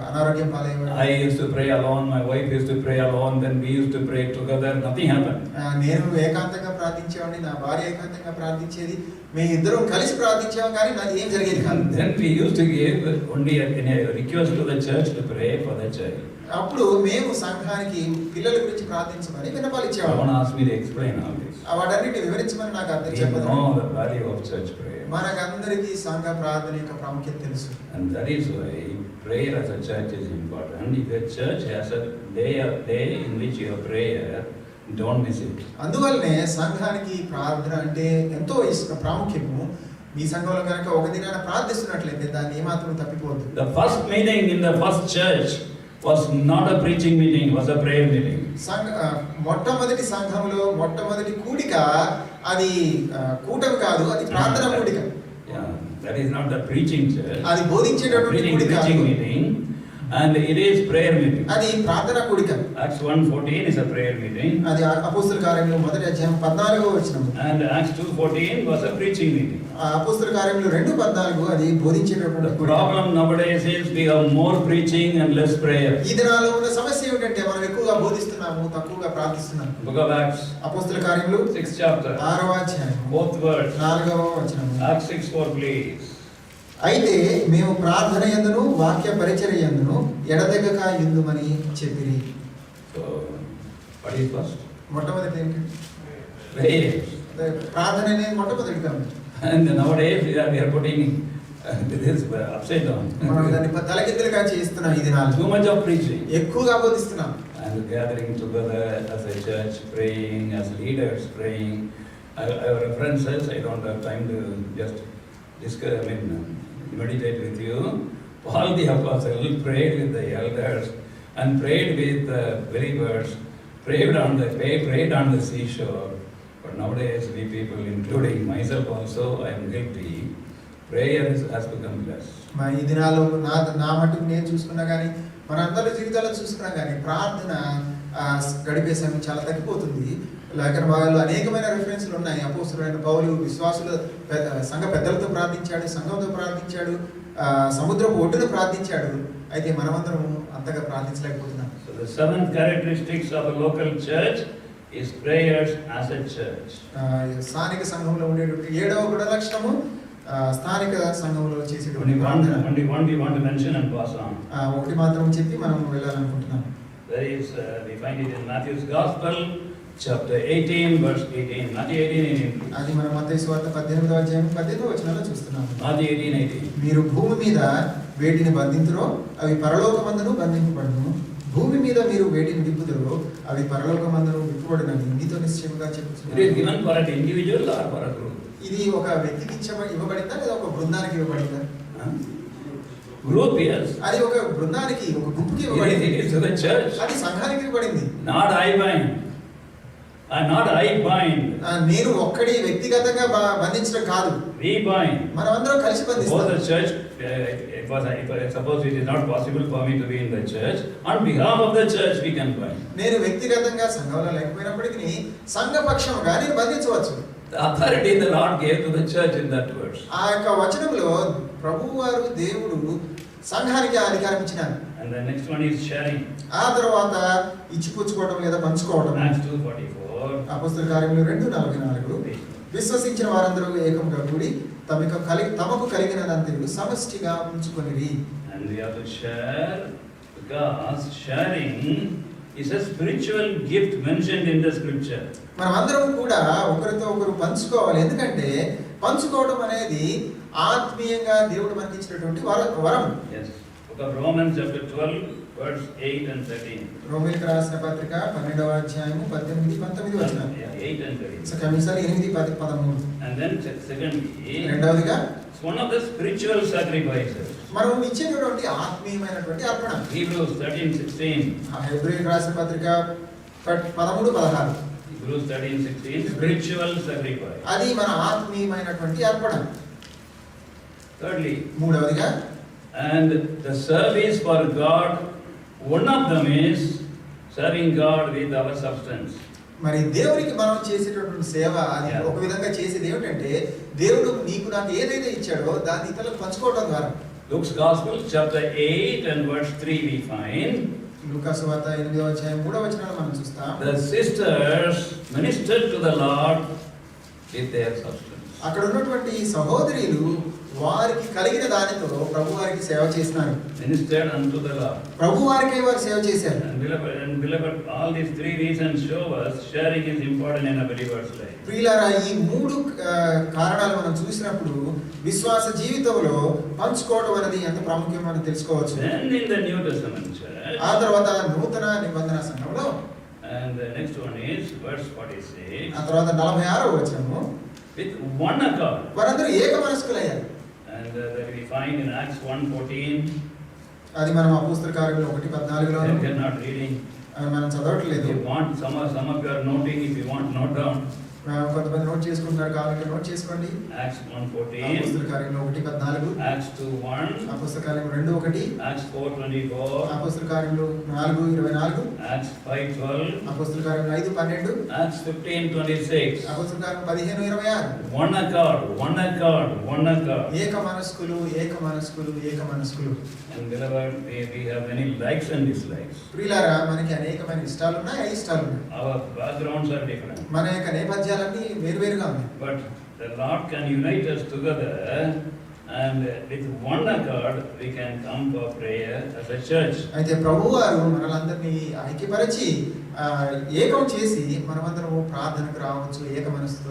అనారోగ్యం పాలయ్యేవారు. I used to pray alone, my wife used to pray alone, then we used to pray together, nothing happened. నేను ఏకాంతంగా ప్రార్థించేవాడిని, నా భార్య ఏకాంతంగా ప్రార్థించేది, మేము ఇద్దరం కలిసి ప్రార్థించాము, కానీ నాకు ఏం జరిగేది కాదు. Then we used to give only a request to the church to pray for the child. అప్పుడు మేము సంఘానికి పిల్లల గురించి ప్రార్థించమని విన్నపాలు I ఇచ్చేవాళ్ళం. want to ask me to explain all this. వాటన్నిటి వివరించమని నాకు అర్థం We చెప్పదు. know the value of church prayer. మనకందరికీ సంఘ ప్రార్థన యొక్క ప్రాముఖ్యత తెలుసు. And that is why prayer as a church is important. If a church has a day in which you have prayer, don't miss it. అందువల్లనే సంఘానికి ప్రార్థన అంటే ఎంతో ప్రాముఖ్యము. మీ సంఘంలో కనుక ఒక దినాన ప్రార్థిస్తున్నట్లయితే దాన్ని ఏమాత్రం తప్పిపోవద్దు. The first meeting in the first church was not a preaching meeting, it was a prayer meeting. మొట్టమొదటి సంఘంలో మొట్టమొదటి కూడిక అది కూటమి కాదు, అది ప్రార్థన కూడిక. Yeah, that is not the preaching church. అది బోధించేటటువంటి కూడిక. Preaching meeting, and it is prayer meeting. అది ప్రార్థన కూడిక. Acts 1:14 is a prayer meeting. అది అపోస్తలుల కార్యములు మొదటి అధ్యాయం 14వ వచనం. And Acts 2:14 was a preaching meeting. అపోస్తలుల కార్యములు 2:14 అది బోధించేటటువంటి The కూడిక. problem nowadays is we have more preaching and less prayer. ఈ దినాల్లో ఉన్న సమస్య ఏమిటంటే మనం ఎక్కువగా బోధిస్తున్నాము, తక్కువగా ప్రార్థిస్తున్నాము. Book of Acts, అపోస్తలుల కార్యములు 6th chapter, 6వ అధ్యాయం 4th verse. 4వ వచనం. Acts 6:4, please. అయితే మేము ప్రార్థన యందును వాక్య పరిచర్య యందును ఎడతెగక యుందుమని చెప్పిరి. So, what is first? మొట్టమొదటి ఏంటంటే Prayer. ప్రార్థన అనేది మొట్టమొదటి కాదు. And nowadays we are putting this upside down. మనం దాన్ని తలకిందులుగా చేస్తున్నాం ఈ దినాల్లో. Too much of preaching. ఎక్కువగా బోధిస్తున్నాం. And gathering together as a church, praying, as leaders praying. Our references, I don't have time to just discuss, meditate with you. Paul the Apostle prayed with the elders and prayed with the believers, prayed on the seashore. But nowadays we people, including myself also, I am guilty. Prayer has become less. మరి ఈ దినాల్లో నా మటుకు నేను చూసుకున్నా కానీ మన అందరి జీవితాల్లో చూసుకున్నా కానీ ప్రార్థన గడిపే సమయం చాలా తగ్గిపోతుంది. లేఖన భాగాల్లో అనేకమైన రిఫరెన్స్లు ఉన్నాయి. అపోస్తలుడైన పౌలు విశ్వాసుల సంఘ పెద్దలతో ప్రార్థించాడు, సంఘంతో ప్రార్థించాడు, సముద్రపు ఒడ్డున ప్రార్థించాడు. అయితే మనమందరం అంతగా ప్రార్థించలేకపోతున్నాం. So the seventh characteristics of a local church is prayers as a church. స్థానిక సంఘంలో ఉండేటువంటి 7వ గుణ లక్షణము స్థానిక సంఘంలో చేసేటువంటి ప్రార్థన. Only one we want to mention and pass on. ఒకటి మాత్రం చెప్పి మనం వెళ్ళాలనుకుంటున్నాం. There is, we find it in Matthew's Gospel, chapter 18, verse 18. Matthew 18:18. అది మనం మత్తయి సువార్త 18వ అధ్యాయం 18వ వచనంలో చూస్తున్నాము. Matthew 18:18. మీరు భూమి మీద వేటిని బంధింతురో అవి పరలోకమందును బంధింపబడును, భూమి మీద మీరు వేటిని విప్పుదురో అవి పరలోకమందును విప్పబడునని మీతో నిశ్చయముగా It is చెప్పుచున్నాను. given for an individual or for a group? ఇది ఒక వ్యక్తికి ఇవ్వబడిందా లేదా ఒక బృందానికి ఇవ్వబడిందా? Huh? Group, yes. అది ఒక బృందానికి, ఒక గుంపుకి It ఇవ్వబడింది. is to the church. అది సంఘానికి ఇవ్వబడింది. Not I bind. Not I bind. నేను ఒక్కడి వ్యక్తిగతంగా బంధించడం కాదు, We bind. మనమందరం కలిసి Both బంధిస్తాం. the church, suppose it is not possible for me to be in the church, on behalf of the church we can bind. నేను వ్యక్తిగతంగా సంఘంలో లేకపోయినప్పటికీ సంఘపక్షంగా నేను బంధించవచ్చు. The authority the Lord gave to the church in that verse. ఆ యొక్క వచనంలో ప్రభువారు దేవుడు సంఘానికి ఆ అధికారం ఇచ్చినారు. And the next one is sharing. ఆ తర్వాత ఇచ్చిపుచ్చుకోవడం లేదా పంచుకోవడం. Acts 2:44. అపొస్తలుల కార్యములు 2:44. విశ్వసించిన వారందరూ ఏకముగా కూడి తమకు కలిగినదంతయు సమష్టిగా ఉంచుకొనిరి. And we have to share, because sharing is a spiritual gift mentioned in the scripture. మనమందరం కూడా ఒకరితో ఒకరు పంచుకోవాలి. ఎందుకంటే పంచుకోవడం అనేది ఆత్మీయంగా దేవుడు మనకి ఇచ్చినటువంటి వరం. Yes. Book of Romans chapter 12 verse 8 and 13. రోమీయులకు రాసిన పత్రిక 12వ అధ్యాయము 18, 19 వచనాలు. Yeah, 8 and 13. కమిసారి 8, 10, 13. And then secondly, రెండవదిగా it's one of the spiritual sacrifices. మనం ఇచ్చేటటువంటి ఆత్మీయమైనటువంటి అర్పణ. Hebrews 13:16. హెబ్రీయులకు రాసిన పత్రిక 13, 16. Hebrews 13:16. Spiritual sacrifice. అది మన ఆత్మీయమైనటువంటి అర్పణ. Thirdly, మూడవదిగా, and the service for God, one of them is serving God with our substance. మరి దేవునికి మనం చేసేటటువంటి సేవ అది Yeah. ఒక విధంగా చేసేది ఏమిటంటే దేవుడు నీకు నాకు ఏదైతే ఇచ్చాడో దాన్ని ఇతరులకు పంచుకోవడం ద్వారా. Luke's Gospel chapter 8 and verse 3 we find లూకా సువార్త 8వ అధ్యాయం 3వ వచనాన్ని మనం చూస్తాం. the sisters ministered to the Lord with their substance. అక్కడ ఉన్నటువంటి సహోదరులు వారికి కలిగిన దానితో ప్రభు వారికి సేవ చేస్తున్నారు. Ministered unto the Lord. ప్రభు వారికే వారు సేవ చేశారు. And beloved, all these three reasons show us sharing is important in a believer's life. ప్రియులారా, ఈ మూడు కారణాలు మనం చూసినప్పుడు విశ్వాస జీవితంలో పంచుకోవడం అనేది ఎంత ప్రాముఖ్యం మనం తెలుసుకోవచ్చు. Then in the New Testament church, ఆ తర్వాత నూతన నిబంధన సంఘంలో, and the next one is verse 46, ఆ తర్వాత 46వ వచనము, with one accord. వారందరూ ఏక మనస్కులయ్యారు. And that we find in Acts 1:14. అది మనం అపోస్తల కార్యములు 1:14లో We are not reading. మనం చదవట్లేదు. If you want, some of you are noting. If you want, note down. కొంతమంది నోట్ చేసుకుంటున్నారు, కావాలంటే నోట్ చేసుకోండి. Acts 1:14. అపోస్తల కార్యములు 1:14, Acts 2:1. అపోస్తల కార్యములు 2:1, Acts 4:24. అపోస్తల కార్యములు 4:24, Acts 5:12. అపోస్తల కార్యములు 5:12, Acts 15:26. అపోస్తల కార్యములు 15:26. One accord, one accord, one accord. ఏక మనస్కులు, ఏక మనస్కులు, ఏక మనస్కులు. And beloved, we have many likes and dislikes. ప్రియులారా, మనకి అనేకమైన ఇష్టాలు ఉన్నాయి, అయిష్టాలు ఉన్నాయి. Our backgrounds are different. మన యొక్క నేపథ్యాలన్నీ వేరువేరుగా ఉన్నాయి. But the Lord can unite us together, and with one accord we can come for prayer as a church. అయితే ప్రభువారు మనలందరినీ ఐక్యపరిచి ఏకం చేసి మనమందరము ప్రార్థనకు రావచ్చు, ఏక మనసుతో,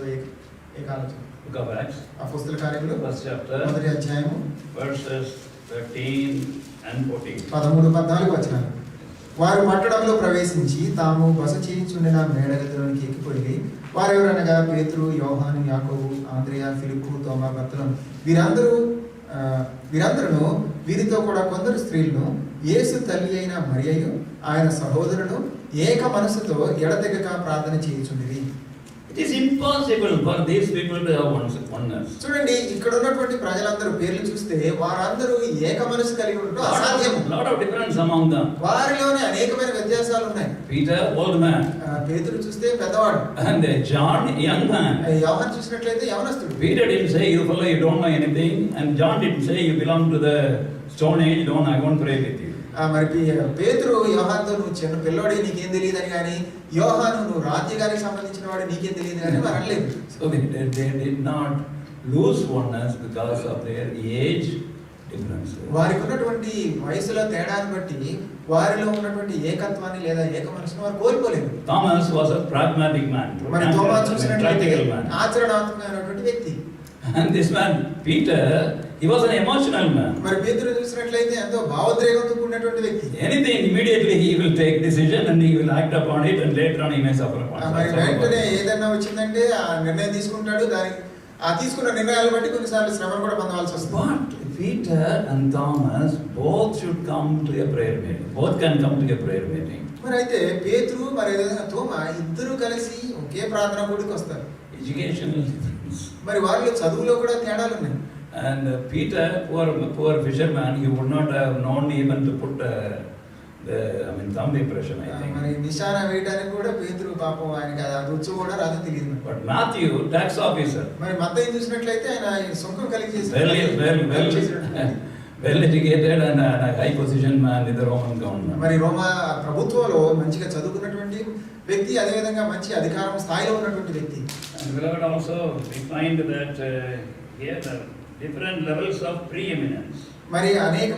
ఏకాలోచన. Book of Acts, అపోస్తల కార్యములు first chapter, 1వ అధ్యాయము verses 13 and 14. 13, 14 వచనాలు. వారు పట్టణంలో ప్రవేశించి తాము బస చేయించుండిన మేడగదిలోనికి ఎక్కిపోయి వారెవరనగా పేతురు, యోహాను, యాకోబు, ఆంద్రెయ, ఫిలిప్పు, తోమా, బర్తలోను వీరందరూ వీరితో కూడా కొందరు స్త్రీలను యేసు తల్లి అయిన మరియయు ఆయన సహోదరుడు ఏక మనసుతో ఎడతెగక ప్రార్థన చేయుచుండిరి. It is impossible for these people to have oneness. చూడండి, ఇక్కడ ఉన్నటువంటి ప్రజలందరూ పేర్లు చూస్తే వారందరూ ఏక మనసు కలిగి ఉండడం అసాధ్యము. Lot of difference among them. వారిలోనే అనేకమైన వ్యత్యాసాలు ఉన్నాయి. Peter, old man, పేతురు చూస్తే పెద్దవాడు, and John, young man. యోహాను చూసినట్లయితే యవనస్తుడు. Peter didn't say, "You fellow, you don't know anything," and John didn't say, "You belong to the Stone Age. I won't pray with you." మరి పేతురు యోహానుతో నువ్వు చిన్న పిల్లోడి నీకేం తెలియదని కానీ, యోహాను నువ్వు రాజ్యగానికి సంబంధించిన వాడు నీకేం తెలియదు కానీ వారు అనలేదు. So they did not lose oneness because of their age differences. వారికి ఉన్నటువంటి వయసులో తేడాన్ని బట్టి వారిలో ఉన్నటువంటి ఏకత్వాన్ని లేదా ఏక మనసును వారు కోల్పోలేదు. Thomas was a pragmatic man, మరి తోమా a చూసినట్లయితే practical man. ఆచరణాత్మకమైనటువంటి వ్యక్తి. And this man, Peter, he was an emotional man. మరి పేతురు చూసినట్లయితే ఎంతో భావోద్రేకంతో కూడినటువంటి వ్యక్తి. Anything, immediately he will take decision and he will act upon it, and later on he may suffer upon మరి it. వెంటనే ఏదైనా వచ్చిందంటే ఆ నిర్ణయం తీసుకుంటాడు. దానికి ఆ తీసుకున్న నిర్ణయాలు బట్టి కొన్నిసార్లు శ్రమను కూడా పొందవలసి వస్తుంది. But Peter and Thomas both should come to a prayer meeting. Both can come to a prayer meeting. మరి అయితే పేతురు మరి ఏదైనా తోమా ఇద్దరు కలిసి ఒకే ప్రార్థన కూడికి వస్తారు. Educational difference. మరి వాళ్ళ చదువులో కూడా తేడాలు ఉన్నాయి. And Peter, poor fisherman, he would not have known even to put thumb impression, I think. మరి నిశాన వేయడానికి కూడా పేతురు పాపం ఆయనకి అది రుచి కూడా రాదు తెలియదు. But Matthew, tax officer, మరి మత్తయి చూసినట్లయితే ఆయన సుంకం కలిగి well educated and a high position man in the Roman government. మరి రోమా ప్రభుత్వంలో మంచిగా చదువుకున్నటువంటి వ్యక్తి, అదే విధంగా మంచి అధికారం స్థాయిలో ఉన్నటువంటి వ్యక్తి. And beloved, also we find that here the different levels of preeminence. మరి అనేక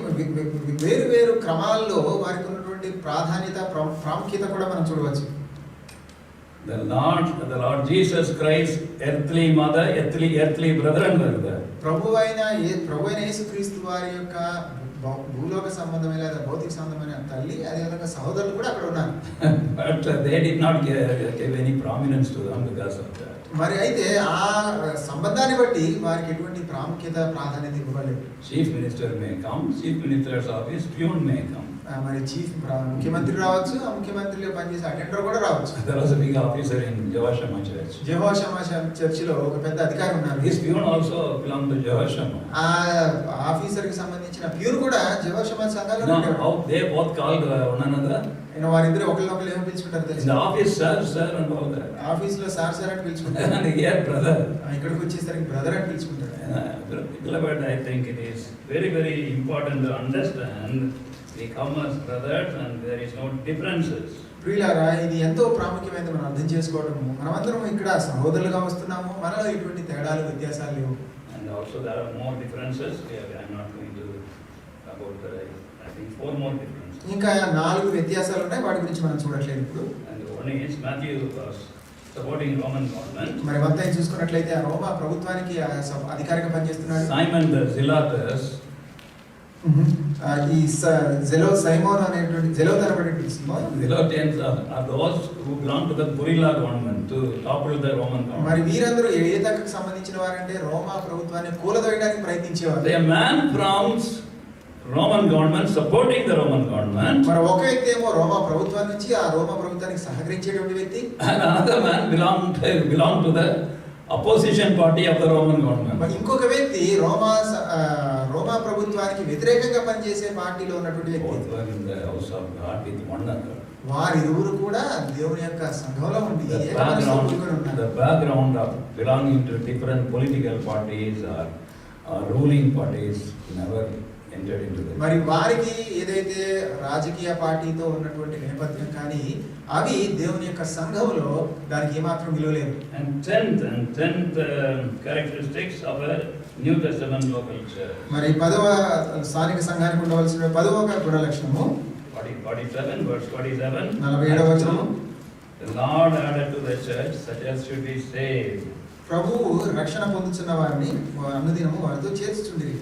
వేరు వేరు క్రమాల్లో వారికి ఉన్నటువంటి ప్రాధాన్యత ప్రాముఖ్యత కూడా మనం చూడవచ్చు. The Lord Jesus Christ, earthly mother, earthly brethren were there. ప్రభు అయిన యేసుక్రీస్తు వారి యొక్క భూలోక సంబంధమైన లేదా భౌతిక సంబంధమైన తల్లి, అదే విధంగా సహోదరులు కూడా అక్కడ ఉన్నారు. But they did not give any prominence to them because of that. మరి అయితే ఆ సంబంధాన్ని బట్టి వారికి ఎటువంటి ప్రాముఖ్యత ప్రాధాన్యత ఇవ్వలేదు. Chief minister may come, chief minister's office, peon may come. మరి ముఖ్యమంత్రి రావచ్చు, ఆ ముఖ్యమంత్రిలో పనిచేసే అటెండర్ కూడా రావచ్చు. There was a big officer in Jehoshama church. జెహోషమా చర్చిలో ఒక పెద్ద అధికారి ఉన్నారు. His peon also belonged to Jehoshama. ఆ ఆఫీసర్ కి సంబంధించిన ప్యూర్ కూడా జెహోషమా సంఘాలలో ఉండేవాడు. How they both called one another. వారిద్దరు ఒకరినొకరు ఏమో పిలుచుకుంటారు తెలుసు. In the office, sir and all that. Office లో సార్ అని పిలుచుకుంటారు. And here, brother. ఇక్కడికి వచ్చేసరికి బ్రదర్ అని పిలుచుకుంటారు. Beloved, I think it is very, very important to understand we come as brothers and there is no differences. ప్రియులారా, ఇది ఎంతో ప్రాముఖ్యమైనది మనం అర్థం చేసుకోవడము. మనమందరం ఇక్కడ సహోదరులుగా వస్తున్నాము, మనలో ఎటువంటి తేడాలు వ్యత్యాసాలు లేవు. And also there are more differences. I am not going to about I think 4 more differences. ఇంకా 4 వ్యత్యాసాలు ఉన్నాయి, వాటి గురించి మనం చూడట్లేదు ఇప్పుడు. And one is Matthew was supporting Roman government. మరి మత్తయి చూసుకున్నట్లయితే ఆ రోమా ప్రభుత్వానికి అధికారిగా పనిచేస్తున్నాడు. Simon the Zelotes. ఈ సైమోన్ అనేటువంటి జెలోత్ అనబడేటువంటి సైమోన్. Zelotes are those who belong to the guerrilla government to topple the Roman government. మరి వీరందరూ ఏ తక్కకు సంబంధించిన వారంటే రోమా ప్రభుత్వాన్ని కూలదోయడానికి ప్రయత్నించేవారు. The man from Roman government supporting the Roman government. మరి ఒక వ్యక్తి ఏమో రోమా ప్రభుత్వం నుంచి ఆ రోమా ప్రభుత్వానికి సహకరించేటువంటి వ్యక్తి. And another man belonged to the opposition party of the Roman government. మరి ఇంకొక వ్యక్తి రోమా ప్రభుత్వానికి వ్యతిరేకంగా పనిచేసే పార్టీలో ఉన్నటువంటి వ్యక్తి. Both were in the house of God with one another. వారిరువురు కూడా దేవుని యొక్క సంఘంలో ఉండి The background of belonging to different political parties or ruling parties never entered into this. మరి వారికి ఏదైతే రాజకీయ పార్టీతో ఉన్నటువంటి నేపథ్యం కానీ అవి దేవుని యొక్క సంఘంలో దానికి ఏమాత్రం విలువ లేదు. And tenth characteristics of a New Testament local church. మరి 10వ స్థానిక సంఘానికి ఉండవలసిన 10వ గుణ లక్షణము 47 verse 47. 47వ వచనము. The Lord added to the church such as should be saved. ప్రభువు రక్షణ పొందుతున్న వారిని అనుదినము వారితో చేర్చుచుండిరి.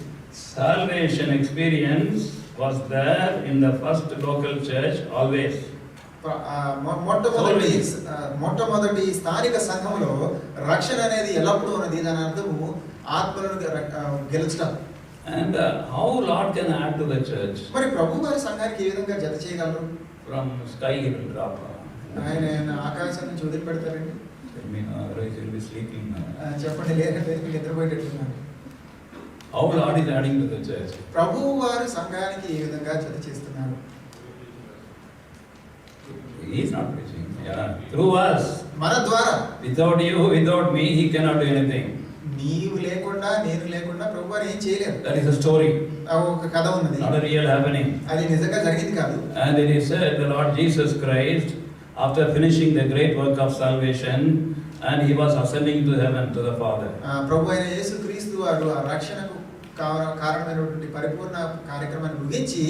Salvation experience was there in the first local church always. మొట్టమొదటి స్థానిక సంఘంలో రక్షణ అనేది ఎల్లప్పుడూ ఉన్నది. దాని అర్థము ఆత్మలను గెలుచడం. And how Lord can add to the church? మరి ప్రభు వారి సంఘానికి ఏ విధంగా జత చేయగలరు? From sky he will drop. ఆయన ఆకాశం నుంచి వదిలిపెడతారండి. Otherwise he will be sleeping. చెప్పండి, లేదంటే నిద్రపోయేటట్టున్నారు. How Lord is adding to the church? ప్రభు వారు సంఘానికి ఏ విధంగా జత చేస్తున్నారు? He is not preaching. Through us. మన ద్వారా. Without you, without me, he cannot do anything. నీవు లేకుండా నేను లేకుండా ప్రభు వారు ఏం చేయలేరు. That is a story. ఒక కథ ఉన్నది. Not a real happening. అది నిజంగా జరిగింది కాదు. And it is said the Lord Jesus Christ, after finishing the great work of salvation, and he was ascending to heaven to the Father. ప్రభు అయిన యేసుక్రీస్తు వారు ఆ రక్షణకు కారణమైనటువంటి పరిపూర్ణ కార్యక్రమాన్ని ముగించి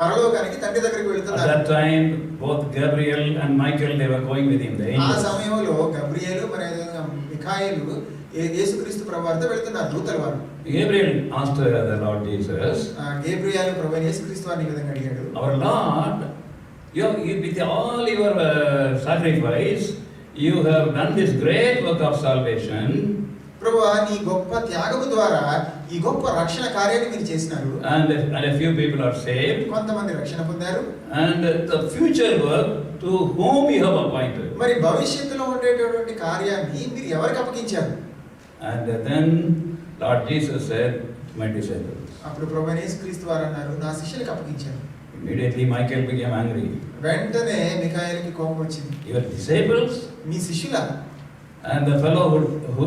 పరలోకానికి తండ్రి దగ్గరికి At వెళ్తున్నారు. that time, both Gabriel and Michael, they were going with him. The ఆ angels. సమయంలో గబ్రియేలు మరి అదేవిధంగా మిఖాయేలు యేసుక్రీస్తు ప్రభువారితో వెళ్తున్నారు దూతల వారు. Gabriel asked the Lord Jesus, గేబ్రియేలు ప్రభువైన యేసుక్రీస్తు వారిని ఈ విధంగా అడిగాడు. our Lord, with all your sacrifice, you have done this great work of salvation. ప్రభువా నీ గొప్ప త్యాగము ద్వారా ఈ గొప్ప రక్షణ కార్యాన్ని మీరు చేసినారు. And a few people are saved. కొంతమంది రక్షణ పొందారు. And the future work to whom you have appointed. మరి భవిష్యత్తులో ఉండేటటువంటి కార్యాన్ని మీరు ఎవరికి అప్పగించారు? And then Lord Jesus said, my disciples. అప్పుడు ప్రభువైన యేసుక్రీస్తు వారు అన్నారు, నా శిష్యులకు అప్పగించాను. Immediately Michael became angry. వెంటనే మిఖాయేలుకి కోపం వచ్చింది. Your disciples? Me శిష్యులా? And the fellow who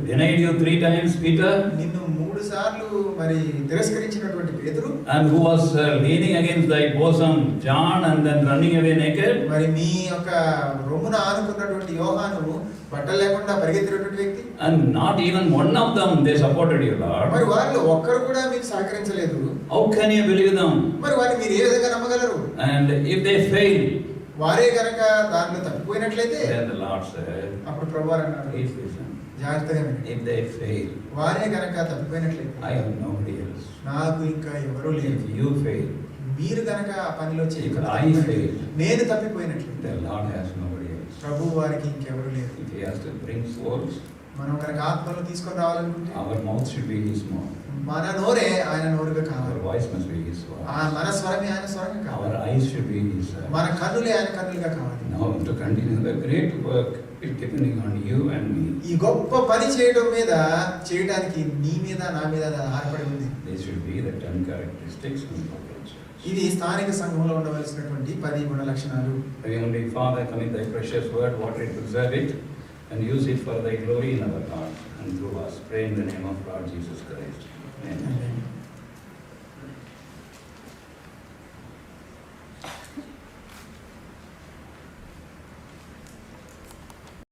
denied you 3 times, Peter, నిన్ను 3 సార్లు మరి తిరస్కరించినటువంటి పేతురు, and who was leaning against thy bosom, John, and then running away naked, మరి మీ యొక్క రొమ్మున ఆనుకున్నటువంటి యోహాను బట్టలు లేకుండా పరిగెత్తినటువంటి వ్యక్తి, and not even one of them they supported you, మరి Lord. వారిలో ఒక్కరు కూడా మీకు సహకరించలేదు. How can you believe them? మరి వారిని మీరు ఏ విధంగా నమ్మగలరు? And if they fail, వారే కనుక దానిలో తప్పిపోయినట్లయితే, then the Lord said, అప్పుడు ప్రభువారు అన్నారు, please listen. జాగ్రత్తగా వినండి. If they fail, వారే కనుక తప్పిపోయినట్లయితే I have nobody else. నాకు ఇంకా ఎవరూ లేరు. If you fail, మీరు కనుక ఆ పనిలో చేయకుండా If I fail, నేను తప్పిపోయినట్లయితే the Lord has nobody else. ప్రభు వారికి ఇంకెవరు లేరు. If He has to bring souls, మనం కనుక ఆత్మను తీసుకొని రావాలనుకుంటే our mouth should be His mouth. మన నోరే ఆయన నోరుగా కావాలి. Our voice must be His voice. మన స్వరమే ఆయన స్వరంగా Our కావాలి. eyes should be His eyes. మన కన్నులే ఆయన కన్నులుగా కావాలి. Now to continue the great work is depending on you and me. ఈ గొప్ప పని చేయడానికి నీ మీద నా మీద అది ఆధారపడి ఉంది. These should be the 10 characteristics of the local church. ఇది స్థానిక సంఘంలో ఉండవలసినటువంటి 10 గుణ లక్షణాలు. Heavenly Father, commit Thy precious word, water it, preserve it, and use it for Thy glory in our hearts and through us. Pray in the name of Lord Jesus Christ. Amen. Amen.